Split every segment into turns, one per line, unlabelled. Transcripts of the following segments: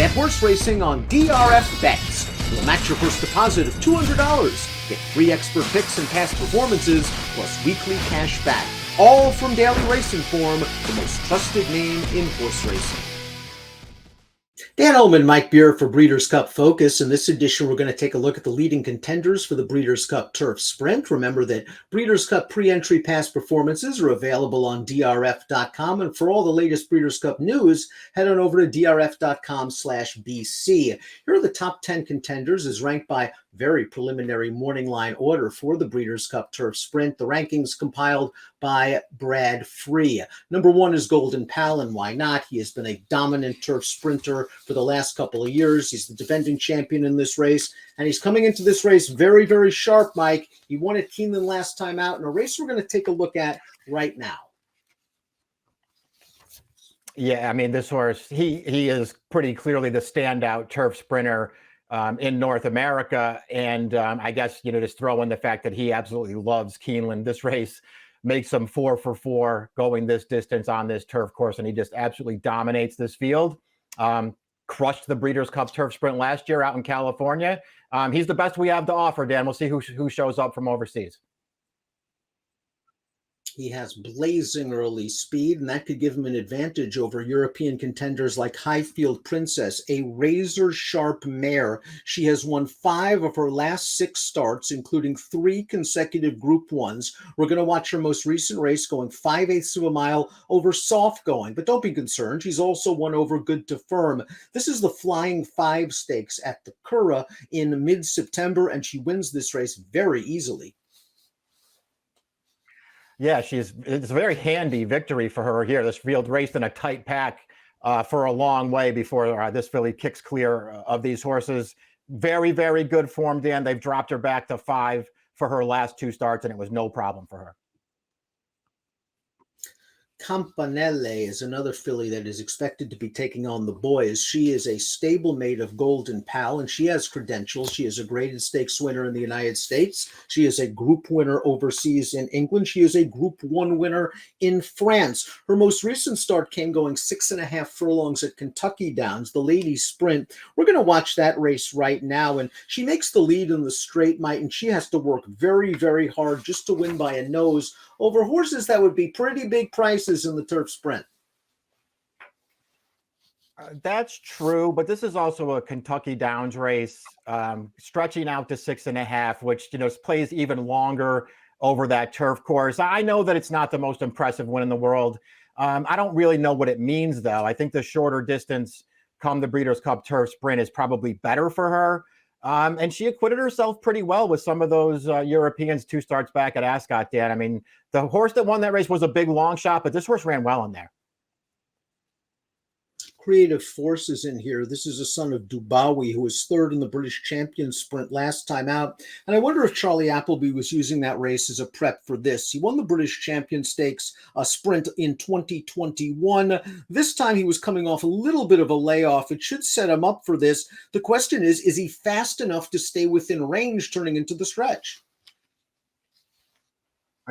Bet horse racing on DRF Bets. We'll match your first deposit of $200. Get free expert picks and past performances, plus weekly cash back. All from Daily Racing Form, the most trusted name in horse racing. Dan Illman, Mike Beer for Breeders' Cup Focus. In this edition, we're going to take a look at the leading contenders for the Breeders' Cup Turf Sprint. Remember that Breeders' Cup pre-entry past performances are available on DRF.com. And for all the latest Breeders' Cup news, head on over to DRF.com/BC. Here are the top 10 contenders as ranked by very preliminary morning line order for the Breeders' Cup Turf Sprint. The rankings compiled by Brad Free. Number 1 is Golden Pal, and why not? He has been a dominant turf sprinter for the last couple of years. He's the defending champion in this race, and he's coming into this race very, very sharp, Mike. He won at Keeneland last time out in a race we're going to take a look at right now.
Yeah, I mean, this horse, he is pretty clearly the standout turf sprinter in North America. And I guess, just throw in the fact that he absolutely loves Keeneland. This race makes him 4 for 4 going this distance on this turf course. And he just absolutely dominates this field. Crushed the Breeders' Cup Turf Sprint last year out in California. He's the best we have to offer, Dan. We'll see who shows up from overseas.
He has blazing early speed, and that could give him an advantage over European contenders like Highfield Princess, a razor-sharp mare. She has won 5 of her last 6 starts, including 3 consecutive Group 1s. We're going to watch her most recent race going 5/8 of a mile over soft going, but don't be concerned. She's also won over good to firm. This is the Flying 5 Stakes at the Curragh in mid-September, and she wins this race very easily.
Yeah, it's a very handy victory for her here. This field raced in a tight pack for a long way before this filly kicks clear of these horses. Very, very good form, Dan. They've dropped her back to 5 for her last 2 starts, and it was no problem for her.
Campanelle is another filly that is expected to be taking on the boys. She is a stablemate of Golden Pal, and she has credentials. She is a graded stakes winner in the United States. She is a Group winner overseas in England. She is a Group 1 winner in France. Her most recent start came going 6.5 furlongs at Kentucky Downs, the ladies sprint. We're going to watch that race right now, and she makes the lead in the straight, Mike, and she has to work very, very hard just to win by a nose over horses that would be pretty big prices in the turf sprint.
That's true, but this is also a Kentucky Downs race, stretching out to 6.5, which plays even longer over that turf course. I know that it's not the most impressive win in the world. I don't really know what it means, though. I think the shorter distance come the Breeders' Cup Turf Sprint is probably better for her. And she acquitted herself pretty well with some of those Europeans 2 starts back at Ascot, Dan. I mean, the horse that won that race was a big long shot, but this horse ran well in there.
Creative forces in here. This is a son of Dubawi, who was 3rd in the British Champion Sprint last time out. And I wonder if Charlie Appleby was using that race as a prep for this. He won the British Champion Stakes Sprint in 2021. This time he was coming off a little bit of a layoff. It should set him up for this. The question is he fast enough to stay within range turning into the stretch?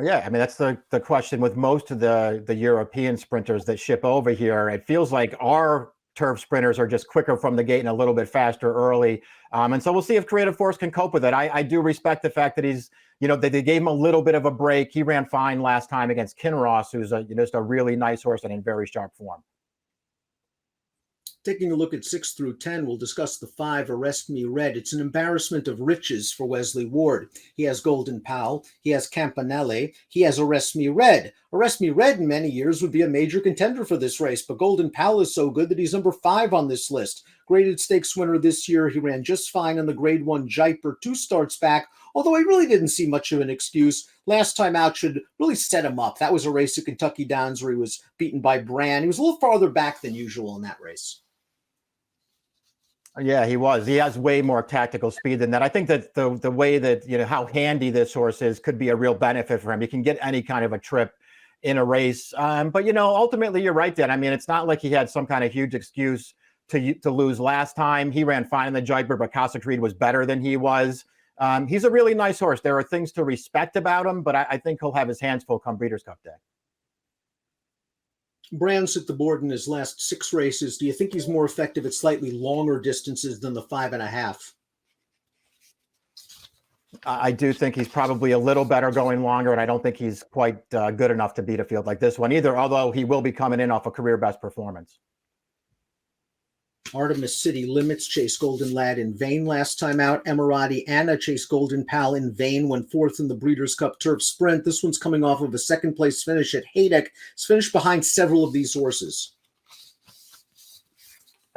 Yeah, I mean, that's the question with most of the European sprinters that ship over here. It feels like our turf sprinters are just quicker from the gate and a little bit faster early. And so we'll see if Creative Force can cope with it. I do respect the fact that he's, that they gave him a little bit of a break. He ran fine last time against Kinross, who's just a really nice horse and in very sharp form.
Taking a look at 6 through 10, we'll discuss the 5, Arrest Me Red. It's an embarrassment of riches for Wesley Ward. He has Golden Pal. He has Campanelle. He has Arrest Me Red. Arrest Me Red in many years would be a major contender for this race, but Golden Pal is so good that he's number 5 on this list. Graded stakes winner this year. He ran just fine in the Grade 1 Jaipur 2 starts back, although I really didn't see much of an excuse. Last time out should really set him up. That was a race at Kentucky Downs where he was beaten by Brand. He was a little farther back than usual in that race.
Yeah, he was. He has way more tactical speed than that. I think that the way that, how handy this horse is could be a real benefit for him. He can get any kind of a trip in a race. But, ultimately you're right, Dan. I mean, it's not like he had some kind of huge excuse to lose last time. He ran fine in the Jaipur, but Casa Creed was better than he was. He's a really nice horse. There are things to respect about him, but I think he'll have his hands full come Breeders' Cup Day.
Brand's at the board in his last 6 races. Do you think he's more effective at slightly longer distances than the 5.5?
I do think he's probably a little better going longer, and I don't think he's quite good enough to beat a field like this one either, although he will be coming in off a career best performance.
Artemis City Limits, Chase Golden Lad in vain last time out. Emirati Anna, Chase Golden Pal in vain, went 4th in the Breeders' Cup Turf Sprint. This one's coming off of a 2nd place finish at Haydock. It's finished behind several of these horses.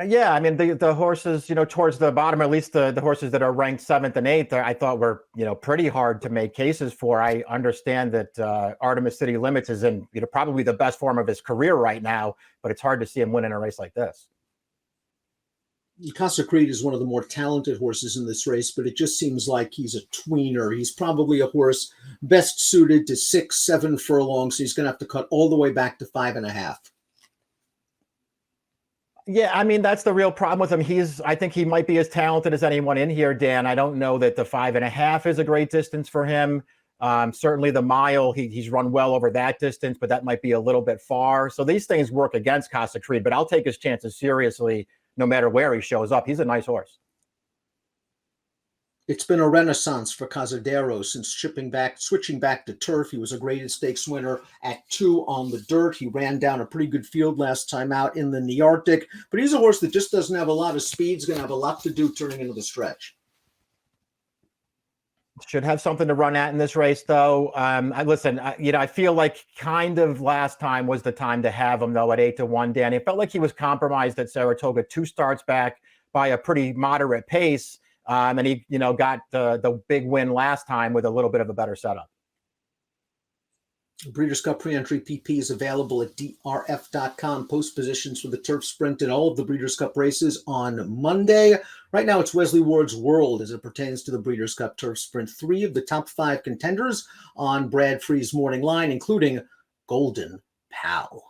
Yeah, I mean, the horses, towards the bottom, at least the horses that are ranked 7th and 8th, I thought were, pretty hard to make cases for. I understand that Artemis City Limits is in, probably the best form of his career right now, but it's hard to see him winning a race like this.
Casa Creed is one of the more talented horses in this race, but it just seems like he's a tweener. He's probably a horse best suited to 6, 7 furlongs, so he's going to have to cut all the way back to 5.5.
Yeah, I mean, that's the real problem with him. I think he might be as talented as anyone in here, Dan. I don't know that the 5.5 is a great distance for him. Certainly the mile, he's run well over that distance, but that might be a little bit far. So these things work against Casa Creed, but I'll take his chances seriously no matter where he shows up. He's a nice horse.
It's been a renaissance for Cazadero since switching back to turf. He was a graded stakes winner at 2 on the dirt. He ran down a pretty good field last time out in the Nearctic, but he's a horse that just doesn't have a lot of speed. He's going to have a lot to do turning into the stretch.
Should have something to run at in this race, though. I feel like kind of last time was the time to have him, though, at 8-1, Danny. It felt like he was compromised at Saratoga 2 starts back by a pretty moderate pace. And he, got the big win last time with a little bit of a better setup.
Breeders' Cup pre-entry PP is available at DRF.com. Post positions for the Turf Sprint and all of the Breeders' Cup races on Monday. Right now, it's Wesley Ward's world as it pertains to the Breeders' Cup Turf Sprint. 3 of the top 5 contenders on Brad Free's morning line, including Golden Pal.